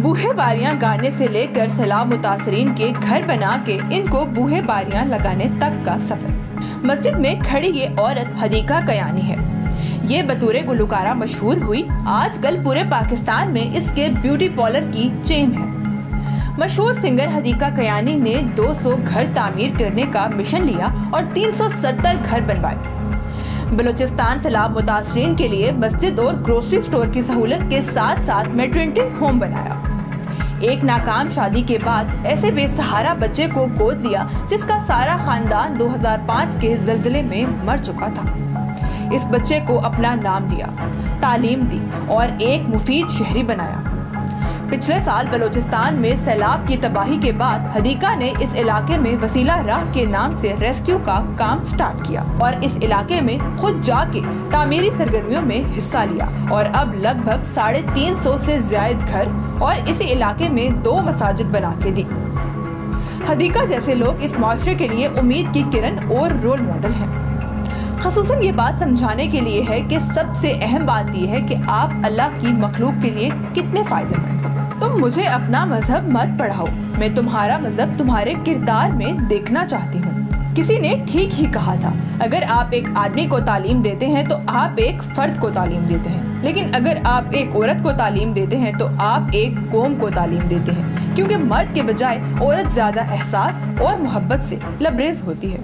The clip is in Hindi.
बूहे बारियां गाने से लेकर सैलाब मुतासरीन के घर बना के इनको बूहे बारियां लगाने तक का सफर। मस्जिद में खड़ी ये औरत हदीका कयानी है। ये बतौर गुलकारा मशहूर हुई। आजकल पूरे पाकिस्तान में इसके ब्यूटी पार्लर की चेन है। मशहूर सिंगर हदीका कयानी ने 200 घर तामीर करने का मिशन लिया और 370 घर बनवाए। बलूचिस्तान सैलाब मुतासरीन के लिए मस्जिद और ग्रोसरी स्टोर की सहूलत के साथ साथ मैटरनिटी होम बनाया। एक नाकाम शादी के बाद ऐसे बेसहारा बच्चे को गोद लिया जिसका सारा खानदान 2005 के ज़लज़ले में मर चुका था। इस बच्चे को अपना नाम दिया, तालीम दी और एक मुफीद शहरी बनाया। पिछले साल बलूचिस्तान में सैलाब की तबाही के बाद हदीका ने इस इलाके में वसीला राह के नाम से रेस्क्यू का काम स्टार्ट किया और इस इलाके में खुद जाके तामीरी सरगर्मियों में हिस्सा लिया और अब लगभग 350 से ज्यादा घर और इसी इलाके में 2 मसाजिद बना के दी। हदीका जैसे लोग इस माशरे के लिए उम्मीद की किरण और रोल मॉडल हैं। ख़ुसूसन ये बात समझाने के लिए है कि सबसे अहम बात यह है कि आप अल्लाह की मखलूक के लिए कितने फायदेमंद हो। तुम मुझे अपना मजहब मत पढ़ाओ, मैं तुम्हारा मजहब तुम्हारे किरदार में देखना चाहती हूँ। किसी ने ठीक ही कहा था, अगर आप एक आदमी को तालीम देते हैं तो आप एक फर्द को तालीम देते हैं, लेकिन अगर आप एक औरत को तालीम देते हैं तो आप एक कौम को तालीम देते हैं, क्योंकि मर्द के बजाय औरत ज्यादा एहसास और मोहब्बत से लबरेज होती है।